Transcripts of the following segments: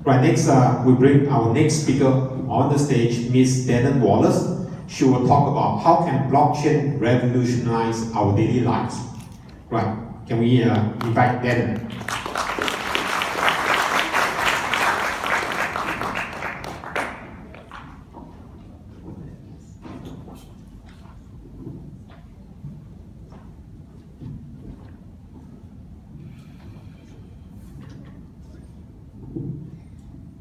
Right, next we bring our next speaker on the stage, Ms. Denon Wallace. She will talk about how can blockchain revolutionize our daily lives. Right, can we invite Denon?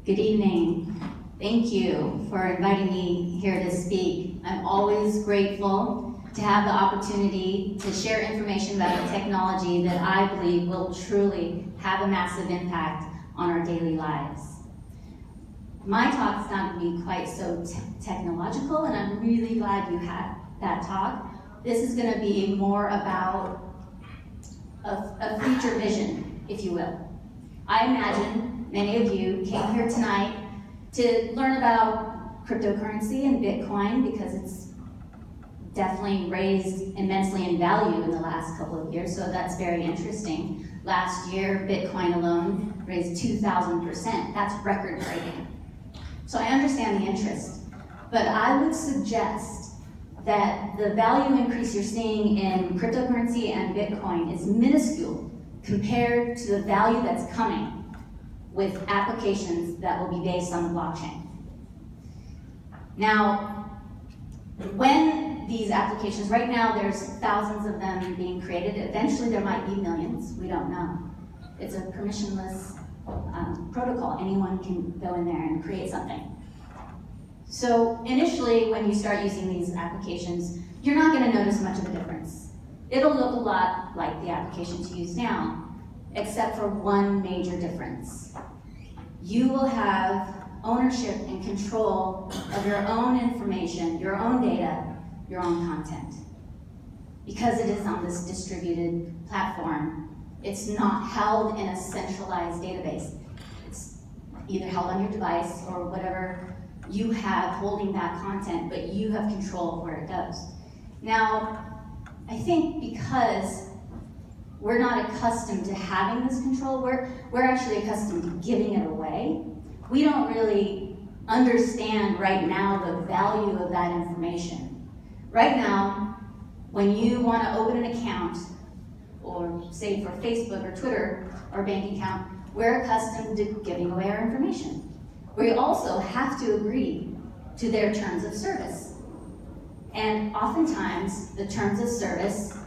Good evening. Thank you for inviting me here to speak. I'm always grateful to have the opportunity to share information about a technology that I believe will truly have a massive impact on our daily lives. My talk's not going to be quite so technological, and I'm really glad you had that talk. This is going to be more about a future vision, if you will. I imagine many of you came here tonight to learn about cryptocurrency and Bitcoin because it's definitely raised immensely in value in the last couple of years, so that's very interesting. Last year, Bitcoin alone raised 2,000%. That's record-breaking. So I understand the interest, but I would suggest that the value increase you're seeing in cryptocurrency and Bitcoin is minuscule compared to the value that's coming with applications that will be based on the blockchain. Now, when these applications, right now there's thousands of them being created, eventually there might be millions, we don't know. It's a permissionless protocol, anyone can go in there and create something. So initially, when you start using these applications, you're not gonna notice much of a difference. It'll look a lot like the applications you use now, except for one major difference. You will have ownership and control of your own information, your own data, your own content. Because it is on this distributed platform, it's not held in a centralized database. It's either held on your device or whatever you have holding that content, but you have control of where it goes. Now, I think because we're not accustomed to having this control, we're actually accustomed to giving it away. We don't really understand right now the value of that information. Right now, when you want to open an account, or say for Facebook or Twitter or bank account, we're accustomed to giving away our information. We also have to agree to their terms of service. And oftentimes, the terms of service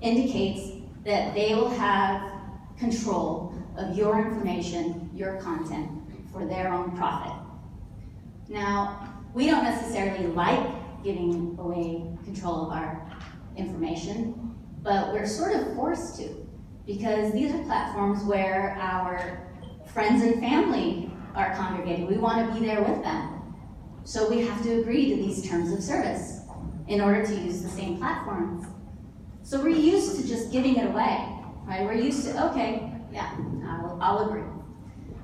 indicates that they will have control of your information, your content, for their own profit. Now, we don't necessarily like giving away control of our information, but we're sort of forced to, because these are platforms where our friends and family are congregating. We want to be there with them. So we have to agree to these terms of service in order to use the same platforms. So we're used to just giving it away, right? We're used to, okay, yeah, I'll agree.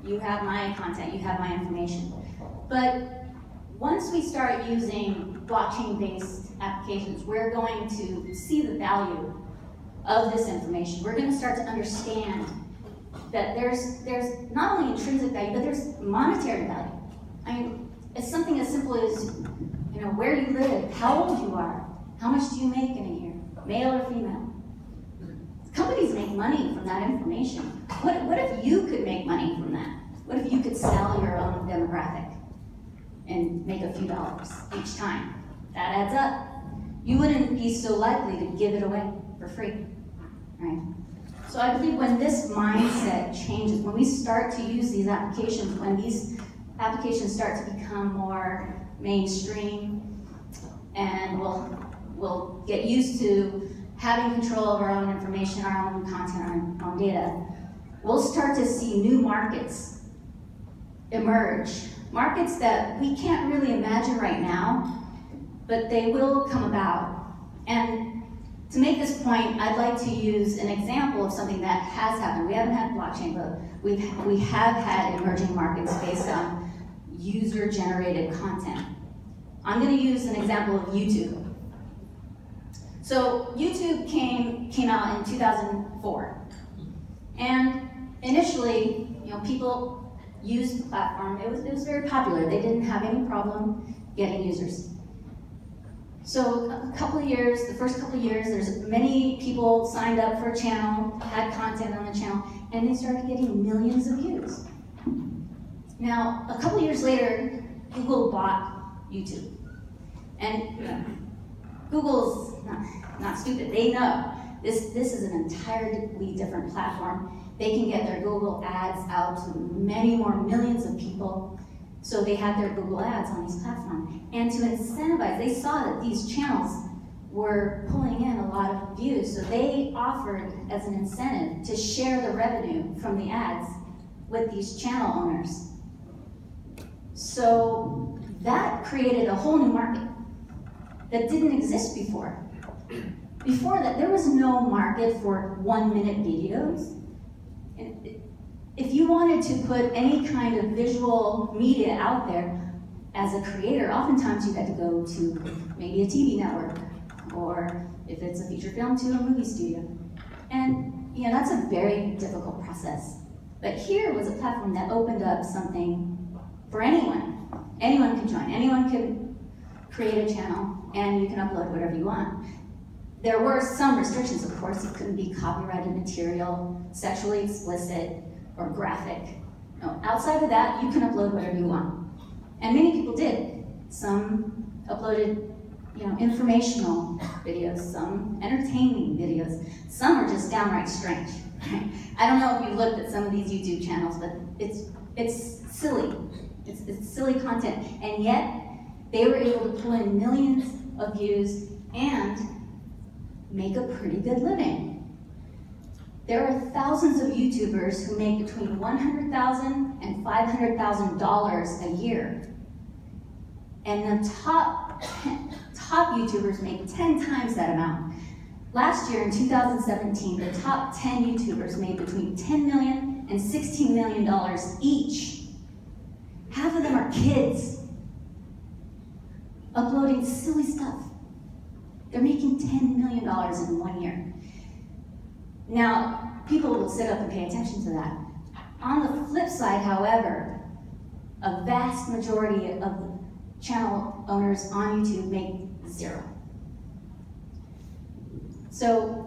You have my content, you have my information. But once we start using blockchain-based applications, we're going to see the value of this information. We're going to start to understand that there's not only intrinsic value, but there's monetary value. I mean, it's something as simple as, where you live, how old you are, how much do you make in a year, male or female. Companies make money from that information. What if you could make money from that? What if you could sell your own demographic and make a few dollars each time? That adds up. You wouldn't be so likely to give it away for free, right? So I believe when this mindset changes, when we start to use these applications, when these applications start to become more mainstream, and we'll get used to having control of our own information, our own content, our own data, we'll start to see new markets emerge. Markets that we can't really imagine right now, but they will come about. And to make this point, I'd like to use an example of something that has happened. We haven't had blockchain, but we have had emerging markets based on user-generated content. I'm going to use an example of YouTube. So YouTube came out in 2004, and initially, people used the platform. It was very popular. They didn't have any problem getting users. So the first couple of years, there's many people signed up for a channel, had content on the channel, and they started getting millions of views. Now, a couple of years later, Google bought YouTube. And Google's not stupid. They know this is an entirely different platform. They can get their Google ads out to many more millions of people. So they had their Google ads on these platforms. And to incentivize, they saw that these channels were pulling in a lot of views. So they offered as an incentive to share the revenue from the ads with these channel owners. So that created a whole new market that didn't exist before. Before that, there was no market for 1-minute videos. If you wanted to put any kind of visual media out there as a creator, oftentimes you had to go to maybe a TV network, or if it's a feature film, to a movie studio. And that's a very difficult process. But here was a platform that opened up something for anyone. Anyone could join, anyone could create a channel, and you can upload whatever you want. There were some restrictions, of course. It couldn't be copyrighted material, sexually explicit, or graphic. No, outside of that, you can upload whatever you want. And many people did. Some uploaded, informational videos, some entertaining videos. Some are just downright strange. I don't know if you've looked at some of these YouTube channels, but it's silly. It's silly content. And yet, they were able to pull in millions of views and make a pretty good living. There are thousands of YouTubers who make between $100,000 and $500,000 a year. And the top YouTubers make 10 times that amount. Last year, in 2017, the top 10 YouTubers made between $10 million and $16 million each. Half of them are kids uploading silly stuff. They're making $10 million in 1 year. Now, people will sit up and pay attention to that. On the flip side, however, a vast majority of channel owners on YouTube make zero. So,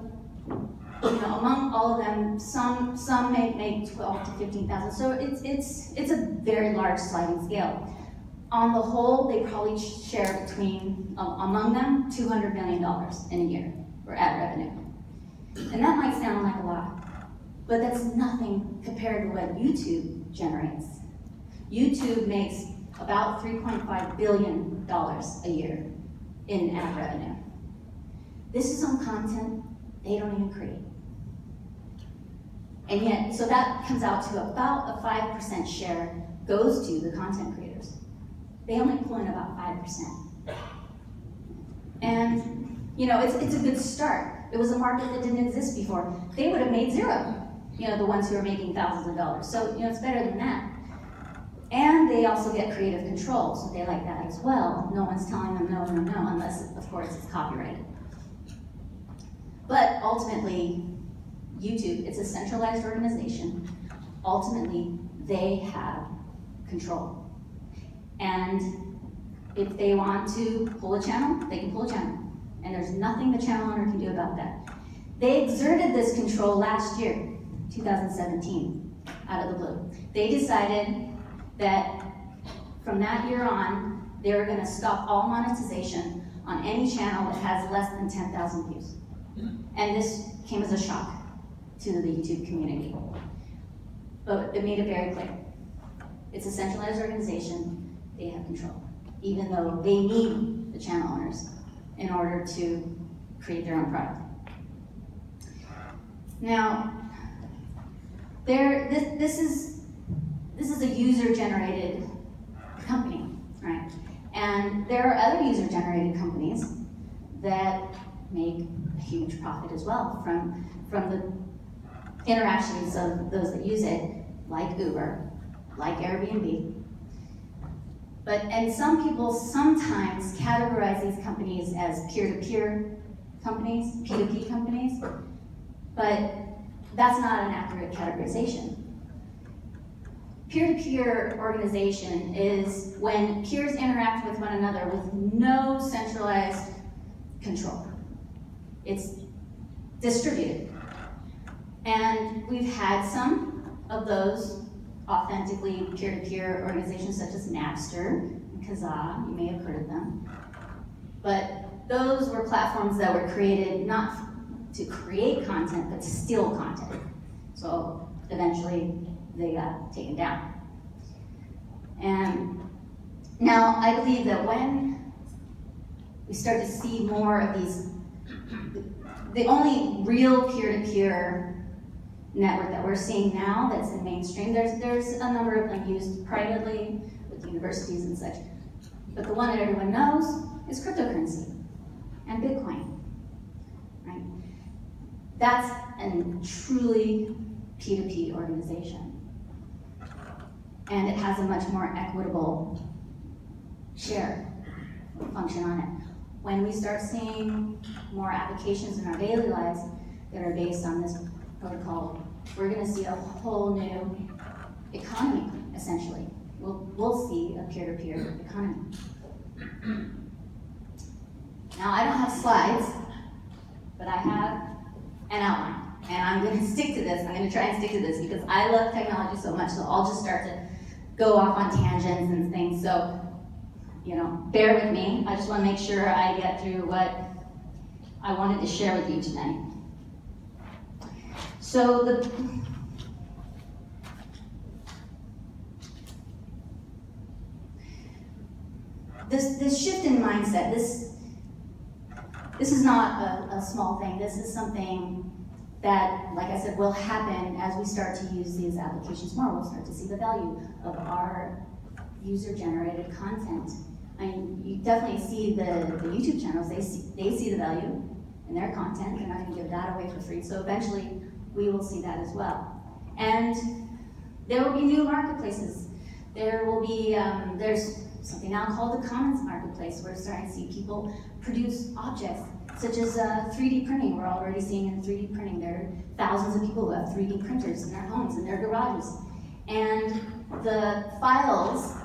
among all of them, some may make 12 to 15,000. So it's a very large sliding scale. On the whole, they probably share between, among them, $200 million in a year for ad revenue. And that might sound like a lot, but that's nothing compared to what YouTube generates. YouTube makes about $3.5 billion a year in ad revenue. This is on content they don't even create. And yet, so that comes out to about a 5% share goes to the content creators. They only pull in about 5%. And, it's a good start. It was a market that didn't exist before. They would have made zero, the ones who are making thousands of dollars. So, it's better than that. And they also get creative control, so they like that as well. No one's telling them no, unless, of course, it's copyrighted. But ultimately, YouTube, it's a centralized organization. Ultimately, they have control. And if they want to pull a channel, they can pull a channel. And there's nothing the channel owner can do about that. They exerted this control last year, 2017, out of the blue. They decided that from that year on, they were going to stop all monetization on any channel that has less than 10,000 views. And this came as a shock to the YouTube community. But it made it very clear. It's a centralized organization. They have control, even though they need the channel owners in order to create their own product. Now, this is a user-generated company, right? And there are other user-generated companies that make a huge profit as well from the interactions of those that use it, like Uber, like Airbnb. And some people sometimes categorize these companies as peer-to-peer companies, P2P companies, but that's not an accurate categorization. Peer-to-peer organization is when peers interact with one another with no centralized control. It's distributed. And we've had some of those authentically peer-to-peer organizations such as Napster and Kazaa, you may have heard of them. But those were platforms that were created not to create content, but to steal content. So eventually they got taken down. And now I believe that when we start to see more of these, the only real peer-to-peer network that we're seeing now that's in mainstream, there's a number of them used privately with universities and such. But the one that everyone knows is cryptocurrency and Bitcoin, right? That's a truly P2P organization. And it has a much more equitable share function on it. When we start seeing more applications in our daily lives that are based on this protocol, we're going to see a whole new economy, essentially. We'll see a peer-to-peer economy. Now, I don't have slides, but I have an outline. And I'm going to stick to this. I'm going to try and stick to this because I love technology so much, so I'll just start to go off on tangents and things. So, bear with me. I just want to make sure I get through what I wanted to share with you tonight. So this shift in mindset, this is not a small thing. This is something that, like I said, will happen as we start to use these applications more. We'll start to see the value of our user-generated content. I mean, you definitely see the YouTube channels, they see the value in their content. They're not going to give that away for free. So eventually, we will see that as well. And there will be new marketplaces. There will be, there's something now called the Commons Marketplace. We're starting to see people produce objects, such as 3D printing. We're already seeing in 3D printing. There are thousands of people who have 3D printers in their homes, in their garages. And the files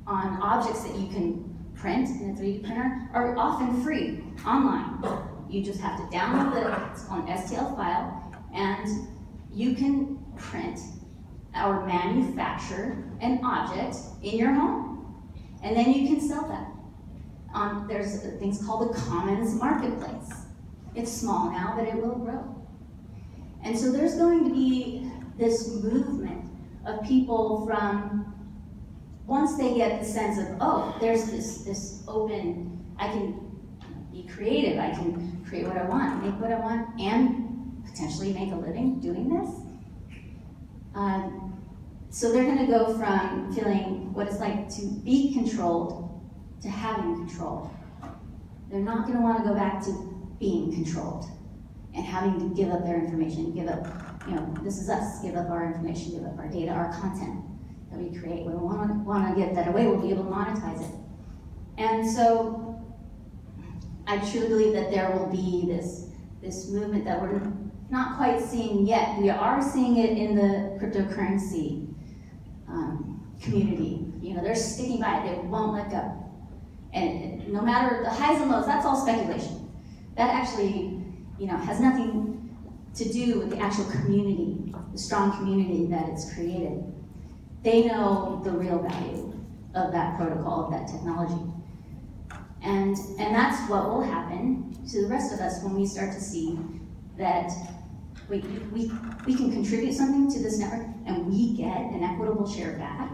on objects that you can print in a 3D printer are often free, online. You just have to download it's called an STL file, and you can print or manufacture an object in your home. And then you can sell that. There's things called the Commons Marketplace. It's small now, but it will grow. And so there's going to be this movement of people from, once they get the sense of, oh, there's this open, I can be creative, I can create what I want, make what I want, and potentially make a living doing this. So they're going to go from feeling what it's like to be controlled to having control. They're not going to want to go back to being controlled and having to give up their information, give up, this is us, give up our information, give up our data, our content that we create. We want to get that away, we'll be able to monetize it. And so I truly believe that there will be this movement that we're not quite seeing yet. We are seeing it in the cryptocurrency community. They're sticking by it, they won't let go. And no matter the highs and lows, that's all speculation. That actually, has nothing to do with the actual community, the strong community that it's created. They know the real value of that protocol, of that technology. And that's what will happen to the rest of us when we start to see that we can contribute something to this network and we get an equitable share back,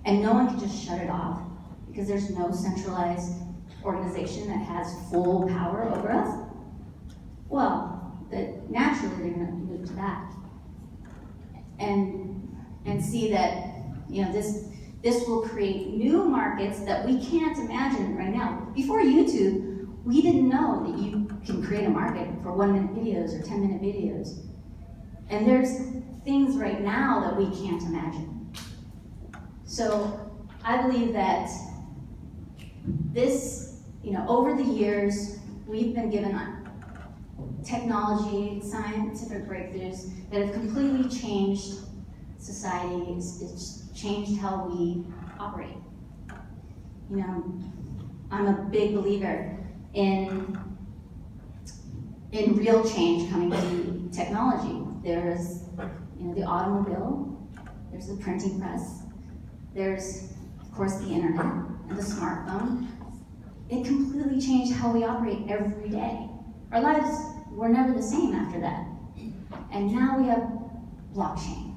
and no one can just shut it off because there's no centralized organization that has full power over us. Well, naturally they're going to move to that and see that this will create new markets that we can't imagine right now. Before YouTube, we didn't know that you can create a market for 1-minute videos or 10-minute videos. And there's things right now that we can't imagine. So I believe that this, over the years, we've been given technology, scientific breakthroughs that have completely changed society. It's changed how we operate. You know, I'm a big believer in real change coming to technology. There's, you know, the automobile, there's the printing press, there's, of course, the internet and the smartphone. It completely changed how we operate every day. Our lives were never the same after that. And now we have blockchain.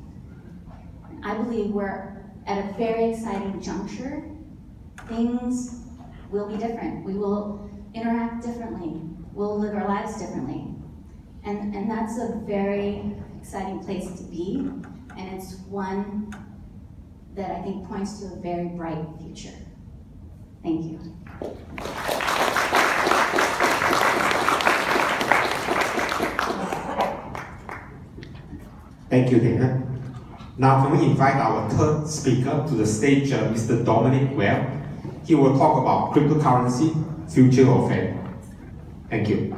I believe we're at a very exciting juncture. Things will be different. We will interact differently. We'll live our lives differently. And that's a very exciting place to be. And it's one that I think points to a very bright future. Thank you. Thank you, Dana. Now can we invite our third speaker to the stage, Mr. Dominic Webb. He will talk about cryptocurrency, future of it. Thank you.